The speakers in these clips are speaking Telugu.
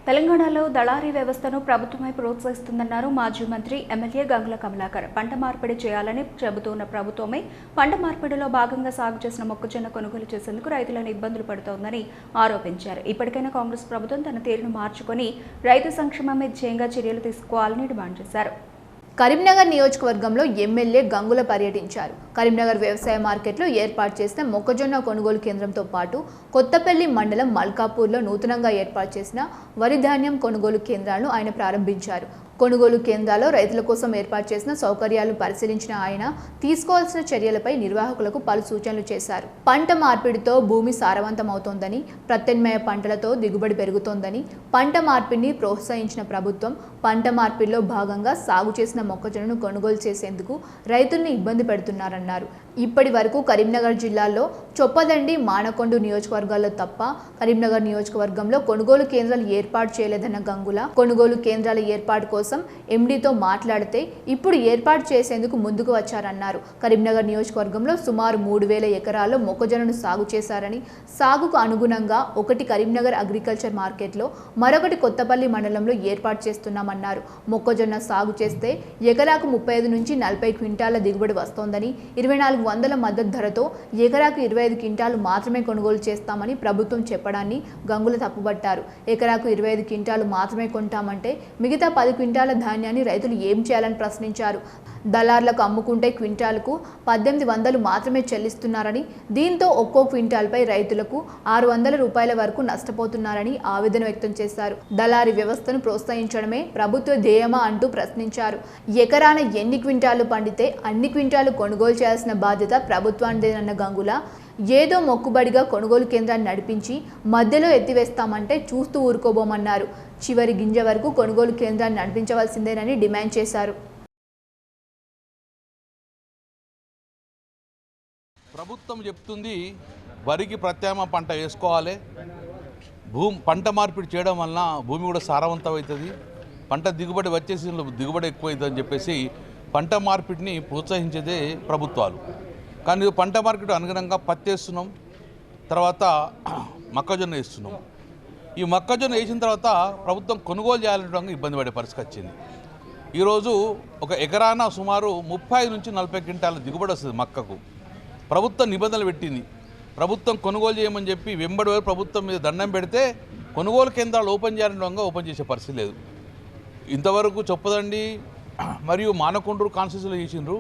తెలంగాణలో దళారీ వ్యవస్థను ప్రభుత్వమే ప్రోత్సహిస్తుందన్నారు మాజీ మంత్రి ఎమ్మెల్యే గంగుల కమలాకర్. పంట మార్పిడి చేయాలని చెబుతున్న ప్రభుత్వమే పంట మార్పిడిలో భాగంగా సాగు చేసిన మొక్కజొన్న కొనుగోలు చేసేందుకు రైతులను ఇబ్బందులు పడుతోందని ఆరోపించారు. ఇప్పటికైనా కాంగ్రెస్ ప్రభుత్వం తన తీరును మార్చుకొని రైతు సంక్షేమమే ధ్యేయంగా చర్యలు తీసుకోవాలని డిమాండ్ చేశారు. కరీంనగర్ నియోజకవర్గంలో ఎమ్మెల్యే గంగుల పర్యటించారు. కరీంనగర్ వ్యవసాయ మార్కెట్లో ఏర్పాటు చేసిన మొక్కజొన్న కొనుగోలు కేంద్రంతో పాటు కొత్తపల్లి మండలం మల్కాపూర్లో నూతనంగా ఏర్పాటు చేసిన వరి ధాన్యం కొనుగోలు కేంద్రాలను ఆయన ప్రారంభించారు. కొనుగోలు కేంద్రాల్లో రైతుల కోసం ఏర్పాటు చేసిన సౌకర్యాలను పరిశీలించిన ఆయన తీసుకోవాల్సిన చర్యలపై నిర్వాహకులకు పలు సూచనలు చేశారు. పంట మార్పిడితో భూమి సారవంతమవుతోందని, ప్రత్యామ్నాయ పంటలతో దిగుబడి పెరుగుతోందని, పంట మార్పిడిని ప్రోత్సహించిన ప్రభుత్వం పంట మార్పిడిలో భాగంగా సాగు చేసిన మొక్కజొన్నను కొనుగోలు చేసేందుకు రైతుల్ని ఇబ్బంది పెడుతున్నారన్నారు. ఇప్పటి వరకు కరీంనగర్ జిల్లాలో చొప్పదండి, మానకొండ నియోజకవర్గాల్లో తప్ప కరీంనగర్ నియోజకవర్గంలో కొనుగోలు కేంద్రాలు ఏర్పాటు చేయలేదన్న గంగుల కొనుగోలు కేంద్రాల ఏర్పాటు కోసం ఎండీతో మాట్లాడితే ఇప్పుడు ఏర్పాటు చేసేందుకు ముందుకు వచ్చారన్నారు. కరీంనగర్ నియోజకవర్గంలో సుమారు 3000 ఎకరాల్లో మొక్కజొన్నను సాగు చేశారని, సాగుకు అనుగుణంగా ఒకటి కరీంనగర్ అగ్రికల్చర్ మార్కెట్లో, మరొకటి కొత్తపల్లి మండలంలో ఏర్పాటు చేస్తున్నామన్నారు. మొక్కజొన్న సాగు చేస్తే ఎకరాకు 35 నుంచి 40 క్వింటాల దిగుబడి వస్తోందని, 2400 మద్దతు ధరతో ఎకరాకు 25 క్వింటాలు మాత్రమే కొనుగోలు చేస్తామని ప్రభుత్వం చెప్పడాన్ని గంగుల తప్పుబట్టారు. ఎకరాకు 25 క్వింటాలు మాత్రమే కొంటామంటే మిగతా 10 క్వింటాల ధాన్యాన్ని రైతులు ఏం చేయాలని ప్రశ్నించారు. దళార్లకు అమ్ముకుంటే క్వింటాలకు 1800 మాత్రమే చెల్లిస్తున్నారని, దీంతో ఒక్కో క్వింటాల్పై రైతులకు 600 రూపాయల వరకు నష్టపోతున్నారని ఆవేదన వ్యక్తం చేశారు. దళారీ వ్యవస్థను ప్రోత్సహించడమే ప్రభుత్వ ధ్యేయమా అంటూ ప్రశ్నించారు. ఎకరాన ఎన్ని క్వింటాలు పండితే అన్ని క్వింటాలు కొనుగోలు చేయాల్సిన బాధ్యత ప్రభుత్వానిదేనన్న గంగుల, ఏదో మొక్కుబడిగా కొనుగోలు కేంద్రాన్ని నడిపించి మధ్యలో ఎత్తివేస్తామంటే చూస్తూ ఊరుకోబోమన్నారు. చివరి గింజ వరకు కొనుగోలు కేంద్రాన్ని నడిపించవలసిందేనని డిమాండ్ చేశారు. ప్రభుత్వం చెప్తుంది వరికి ప్రత్యామ్నాయ పంట వేసుకోవాలి, పంట మార్పిడి చేయడం వలన భూమి కూడా సారవంతం అవుతుంది, పంట దిగుబడి వచ్చేసి దిగుబడి ఎక్కువ అవుతుందని చెప్పేసి పంట మార్పిడిని ప్రోత్సహించేదే ప్రభుత్వాలు. కానీ పంట మార్కెట్ అనుగుణంగా పత్తి వేస్తున్నాం, తర్వాత మొక్కజొన్న వేస్తున్నాం. ఈ మొక్కజొన్న వేసిన తర్వాత ప్రభుత్వం కొనుగోలు చేయాలనే ఇబ్బంది పడే పరిస్థితి వచ్చింది. ఈరోజు ఒక ఎకరాన సుమారు 30 నుంచి 40 క్వింటాల దిగుబడి వస్తుంది మొక్కకు. ప్రభుత్వం నిబంధనలు పెట్టింది, ప్రభుత్వం కొనుగోలు చేయమని చెప్పి వెంబడి ప్రభుత్వం మీద దండం పెడితే కొనుగోలు కేంద్రాలు ఓపెన్ చేయాలని ఓపెన్ చేసే పరిస్థితి లేదు. ఇంతవరకు చొప్పదండి మరియు మానకొండూరు కాన్స్టిట్యూన్సీలో చేసిండ్రు.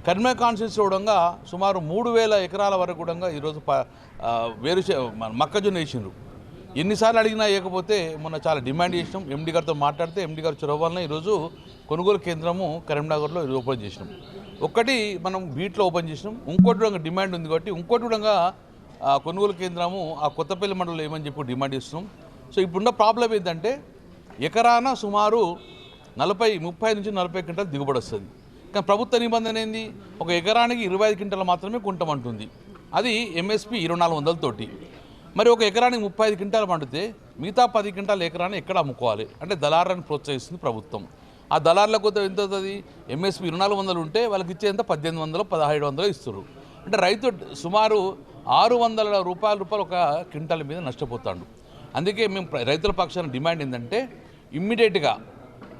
కరీంనగర్ కాన్స్టిట్యూన్సీలో కూడా సుమారు 3000 ఎకరాల వరకు కూడా ఈరోజు మొక్కజొన్న వేసిండ్రు. ఎన్నిసార్లు అడిగినా వేయకపోతే మొన్న చాలా డిమాండ్ చేసినాం. ఎండీ గారితో మాట్లాడితే ఎండీ గారు చొరవ వలన ఈరోజు కొనుగోలు కేంద్రము కరీంనగర్లో ఓపెన్ చేసినాం. ఒక్కటి మనం బీట్లో ఓపెన్ చేసినాం, ఇంకోటి కూడా డిమాండ్ ఉంది కాబట్టి ఇంకోటి కూడా కొనుగోలు కేంద్రము ఆ కొత్తపల్లి మండలంలో ఏమని చెప్పి డిమాండ్ చేస్తున్నాం. సో ఇప్పుడున్న ప్రాబ్లం ఏంటంటే ఎకరాన సుమారు 30 నుంచి 40 క్వింటాలు దిగుబడి వస్తుంది. కానీ ప్రభుత్వ నిబంధన ఏంది, ఒక ఎకరానికి 25 క్వింటాలు మాత్రమే కొంటామంటుంది. అది ఎంఎస్పి 2400 తోటి. మరి ఒక ఎకరానికి 35 క్వింటాలు పండితే మిగతా 10 క్వింటాలు ఎకరాన్ని ఎక్కడ అమ్ముకోవాలి అంటే దళారులను ప్రోత్సహిస్తుంది ప్రభుత్వం. ఆ దళారులకు ఎంత అవుతుంది, ఎంఎస్పి 2400 ఉంటే వాళ్ళకి ఇచ్చేంత 1800, 1700 ఇస్తారు. అంటే రైతు సుమారు 600 రూపాయలు ఒక క్వింటాల్ మీద నష్టపోతాడు. అందుకే మేము రైతుల పక్షాన డిమాండ్ ఏంటంటే ఇమ్మీడియట్గా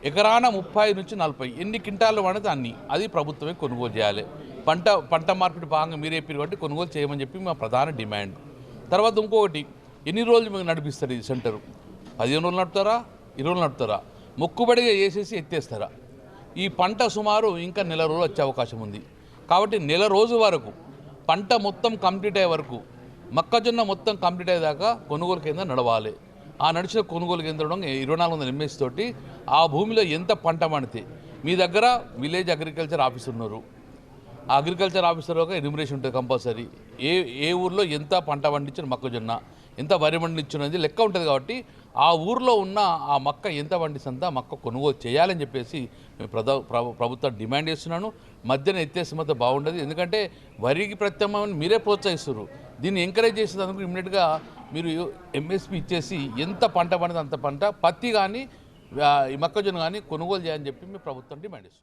ఎకరాన 30 నుంచి 40 ఎన్ని క్వింటాలు పడితే అన్ని అది ప్రభుత్వమే కొనుగోలు చేయాలి. పంట మార్పిడి భాగంగా మీరే కాబట్టి కొనుగోలు చేయమని చెప్పి మా ప్రధాన డిమాండ్. తర్వాత ఇంకొకటి, ఎన్ని రోజులు మీకు నడిపిస్తారు ఈ సెంటరు? 15 రోజులు నడుపుతారా, 20 రోజులు నడుపుతారా, మొక్కుబడిగా వేసేసి ఎత్తేస్తారా? ఈ పంట సుమారు ఇంకా నెల రోజులు వచ్చే అవకాశం ఉంది. కాబట్టి నెల రోజు వరకు పంట మొత్తం కంప్లీట్ అయ్యే వరకు, మొక్కజొన్న మొత్తం కంప్లీట్ అయ్యేదాకా కొనుగోలు కేంద్రం నడవాలి. ఆ నడిచిన కొనుగోలు కేంద్రం 2400 ఎంఎస్ తోటి ఆ భూమిలో ఎంత పంట పండితే, మీ దగ్గర విలేజ్ అగ్రికల్చర్ ఆఫీసర్ ఉన్నారు, ఆ అగ్రికల్చర్ ఆఫీసర్ ఒక ఎన్యూమరేషన్ ఉంటుంది కంపల్సరీ. ఏ ఊర్లో ఎంత పంట పండించిన మొక్కజొన్న, ఎంత వరి పండించినది లెక్క ఉంటుంది. కాబట్టి ఆ ఊర్లో ఉన్న ఆ మొక్క ఎంత పండిస్తుందో ఆ మొక్క కొనుగోలు చేయాలని చెప్పేసి ప్రభుత్వం డిమాండ్ చేస్తున్నాను. మధ్యన ఎత్తేసి మొత్తం బాగుండదు, ఎందుకంటే వరికి ప్రత్యామ్నాయాన్ని మీరే ప్రోత్సహిస్తున్నారు. దీన్ని ఎంకరేజ్ చేసేందుకు ఇమ్మీడియట్గా మీరు ఎంఎస్పి ఇచ్చేసి ఎంత పంట పండితే అంత పంట, పత్తి కానీ ఈ మొక్కజొన్న కానీ కొనుగోలు చేయాలని చెప్పి మేము ప్రభుత్వం డిమాండ్ చేస్తున్నాం.